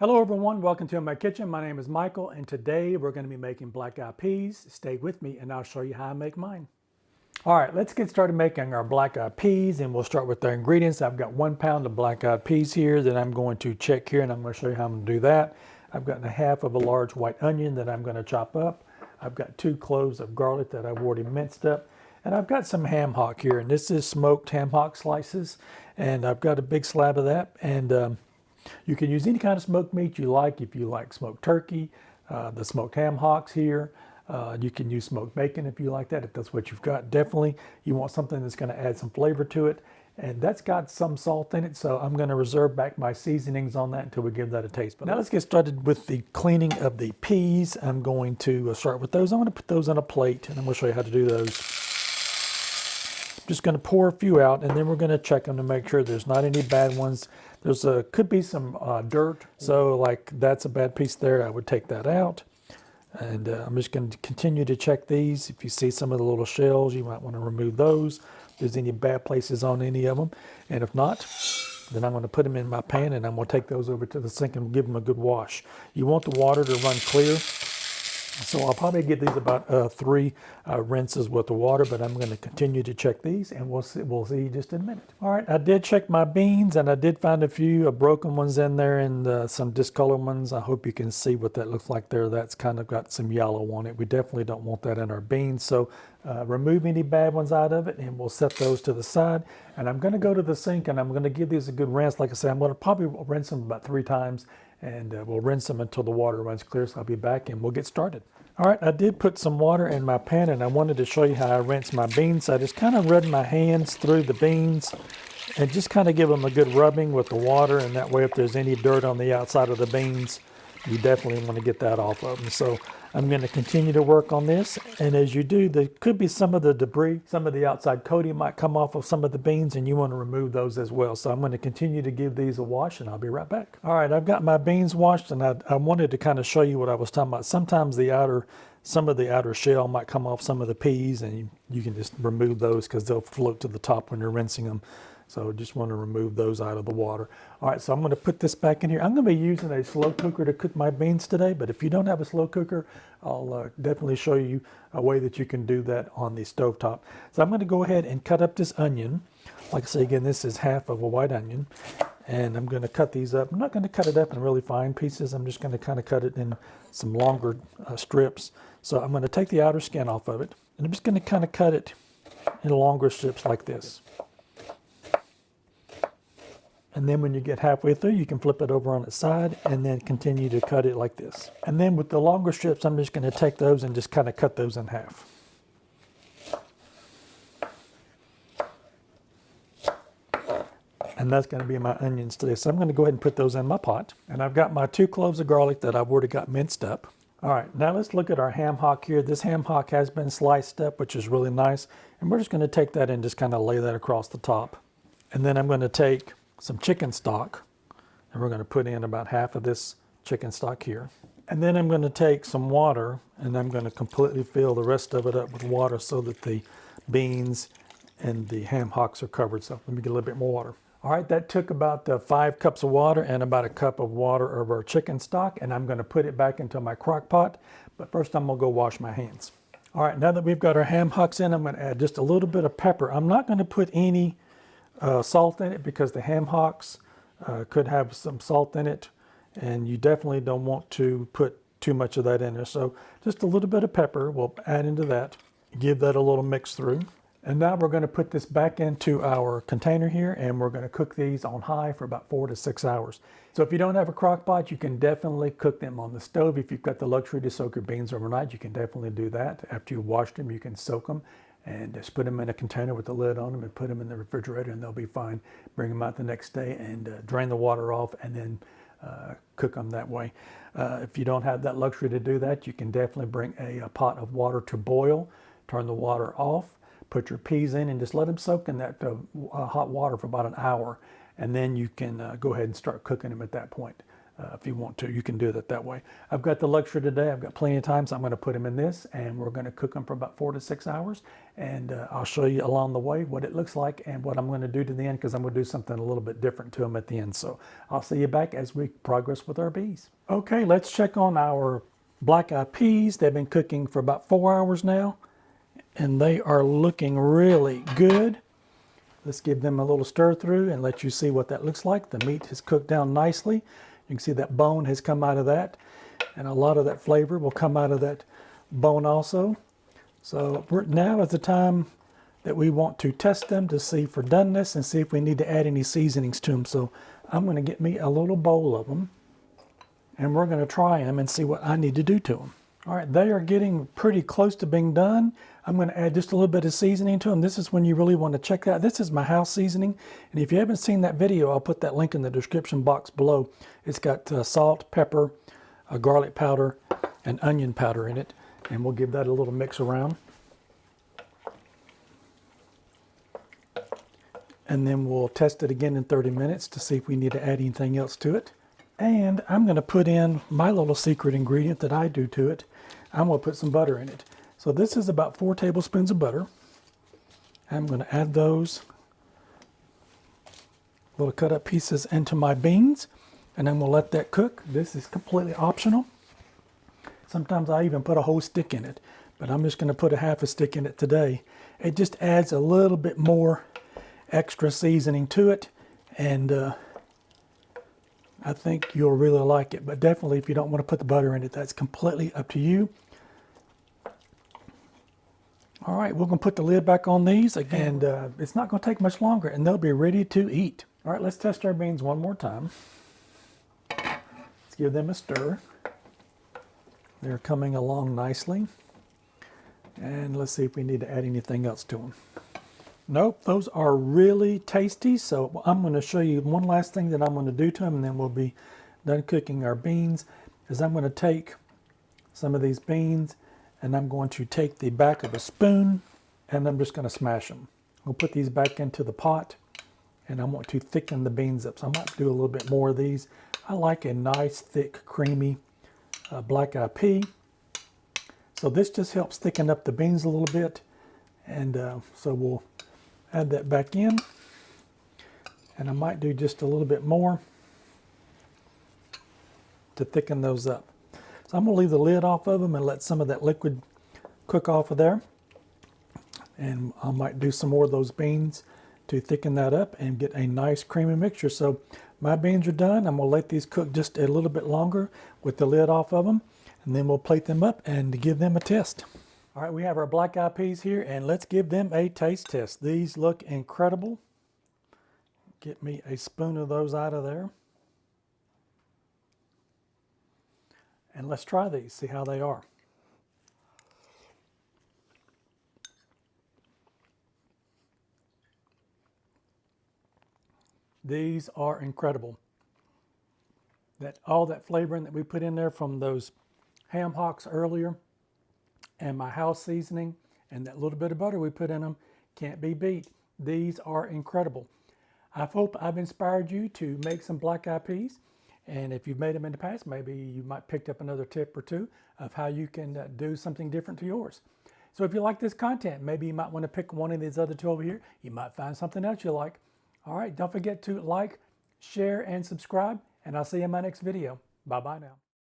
Hello everyone, welcome to my kitchen. My name is Michael and today we're going to be making black-eyed peas. Stay with me and I'll show you how I make mine. All right, let's get started making our black-eyed peas and we'll start with the ingredients. I've got 1 pound of black-eyed peas here that I'm going to check here and I'm going to show you how I'm going to do that. I've got a half of a large white onion that I'm going to chop up. I've got 2 cloves of garlic that I've already minced up. And I've got some ham hock here, and this is smoked ham hock slices. And I've got a big slab of that. And you can use any kind of smoked meat you like. If you like smoked turkey, the smoked ham hocks here. You can use smoked bacon if you like that, if that's what you've got. Definitely, you want something that's going to add some flavor to it. And that's got some salt in it, so I'm going to reserve back my seasonings on that until we give that a taste. But now let's get started with the cleaning of the peas. I'm going to start with those. I'm going to put those on a plate, and I'm going to show you how to do those. I'm just going to pour a few out, and then we're going to check them to make sure there's not any bad ones. There's could be some dirt, so like that's a bad piece there. I would take that out. And I'm just going to continue to check these. If you see some of the little shells, you might want to remove those. If there's any bad places on any of them. And if not, then I'm going to put them in my pan and I'm going to take those over to the sink and give them a good wash. You want the water to run clear. So I'll probably get these about 3 rinses with the water, but I'm going to continue to check these and we'll see just in a minute. All right, I did check my beans and I did find a few broken ones in there and some discolored ones. I hope you can see what that looks like there. That's kind of got some yellow on it. We definitely don't want that in our beans. So remove any bad ones out of it and we'll set those to the side. And I'm going to go to the sink and I'm going to give these a good rinse. Like I said, I'm going to probably rinse them about 3 times. And we'll rinse them until the water runs clear. So I'll be back and we'll get started. All right, I did put some water in my pan and I wanted to show you how I rinse my beans. I just kind of run my hands through the beans and just kind of give them a good rubbing with the water. And that way, if there's any dirt on the outside of the beans, you definitely want to get that off of them. So I'm going to continue to work on this. And as you do, there could be some of the debris, some of the outside coating might come off of some of the beans and you want to remove those as well. So I'm going to continue to give these a wash and I'll be right back. All right, I've got my beans washed and I wanted to kind of show you what I was talking about. Sometimes some of the outer shell might come off some of the peas and you can just remove those because they'll float to the top when you're rinsing them. So just want to remove those out of the water. All right, so I'm going to put this back in here. I'm going to be using a slow cooker to cook my beans today, but if you don't have a slow cooker, I'll definitely show you a way that you can do that on the stovetop. So I'm going to go ahead and cut up this onion. Like I say, again, this is half of a white onion, and I'm going to cut these up. I'm not going to cut it up in really fine pieces. I'm just going to kind of cut it in some longer strips. So I'm going to take the outer skin off of it, and I'm just going to kind of cut it in longer strips like this. And then when you get halfway through, you can flip it over on its side and then continue to cut it like this. And then with the longer strips, I'm just going to take those and just kind of cut those in half. And that's going to be my onions today. So I'm going to go ahead and put those in my pot. And I've got my 2 cloves of garlic that I've already got minced up. All right, now let's look at our ham hock here. This ham hock has been sliced up, which is really nice. And we're just going to take that and just kind of lay that across the top. And then I'm going to take some chicken stock, and we're going to put in about half of this chicken stock here. And then I'm going to take some water, and I'm going to completely fill the rest of it up with water so that the beans and the ham hocks are covered. So let me get a little bit more water. All right, that took about 5 cups of water and about 1 cup of water of our chicken stock, and I'm going to put it back into my crock pot. But first I'm going to go wash my hands. All right, now that we've got our ham hocks in, I'm going to add just a little bit of pepper. I'm not going to put any salt in it because the ham hocks could have some salt in it and you definitely don't want to put too much of that in there. So just a little bit of pepper we'll add into that, give that a little mix through. And now we're going to put this back into our container here and we're going to cook these on high for about 4 to 6 hours. So if you don't have a crock pot, you can definitely cook them on the stove. If you've got the luxury to soak your beans overnight, you can definitely do that. After you've washed them, you can soak them and just put them in a container with the lid on them and put them in the refrigerator and they'll be fine. Bring them out the next day and drain the water off and then cook them that way. If you don't have that luxury to do that, you can definitely bring a pot of water to boil, turn the water off, put your peas in and just let them soak in that hot water for about an hour. And then you can go ahead and start cooking them at that point. If you want to, you can do it that way. I've got the luxury today. I've got plenty of time, so I'm going to put them in this, and we're going to cook them for about 4 to 6 hours. And I'll show you along the way what it looks like and what I'm going to do to the end, because I'm going to do something a little bit different to them at the end. So I'll see you back as we progress with our peas. Okay, let's check on our black-eyed peas. They've been cooking for about 4 hours now, and they are looking really good. Let's give them a little stir through and let you see what that looks like. The meat has cooked down nicely. You can see that bone has come out of that, and a lot of that flavor will come out of that bone also. So now is the time that we want to test them to see for doneness and see if we need to add any seasonings to them. So I'm going to get me a little bowl of them, and we're going to try them and see what I need to do to them. All right, they are getting pretty close to being done. I'm going to add just a little bit of seasoning to them. This is when you really want to check that. This is my house seasoning. And if you haven't seen that video, I'll put that link in the description box below. It's got salt, pepper, garlic powder, and onion powder in it. And we'll give that a little mix around. And then we'll test it again in 30 minutes to see if we need to add anything else to it. And I'm going to put in my little secret ingredient that I do to it. I'm going to put some butter in it. So this is about 4 tablespoons of butter. I'm going to add those little cut up pieces into my beans, and I'm going to let that cook. This is completely optional. Sometimes I even put a whole stick in it, but I'm just going to put a half a stick in it today. It just adds a little bit more extra seasoning to it, and I think you'll really like it. But definitely, if you don't want to put the butter in it, that's completely up to you. All right, we're going to put the lid back on these again, and it's not going to take much longer, and they'll be ready to eat. All right, let's test our beans one more time. Let's give them a stir. They're coming along nicely. And let's see if we need to add anything else to them. Nope, those are really tasty. So I'm going to show you one last thing that I'm going to do to them, and then we'll be done cooking our beans. Is I'm going to take some of these beans, and I'm going to take the back of a spoon, and I'm just going to smash them. We'll put these back into the pot, and I want to thicken the beans up. So I might do a little bit more of these. I like a nice, thick, creamy black-eyed pea. So this just helps thicken up the beans a little bit. And so we'll add that back in. And I might do just a little bit more to thicken those up. So I'm going to leave the lid off of them and let some of that liquid cook off of there. And I might do some more of those beans to thicken that up and get a nice creamy mixture. So my beans are done. I'm going to let these cook just a little bit longer with the lid off of them. And then we'll plate them up and give them a test. All right, we have our black-eyed peas here, and let's give them a taste test. These look incredible. Get me a spoon of those out of there. And let's try these, see how they are. These are incredible. All that flavoring that we put in there from those ham hocks earlier, and my house seasoning, and that little bit of butter we put in them, can't be beat. These are incredible. I hope I've inspired you to make some black-eyed peas. And if you've made them in the past, maybe you might pick up another tip or two of how you can do something different to yours. So if you like this content, maybe you might want to pick one of these other two over here. You might find something else you like. All right, don't forget to like, share, and subscribe, and I'll see you in my next video. Bye-bye now.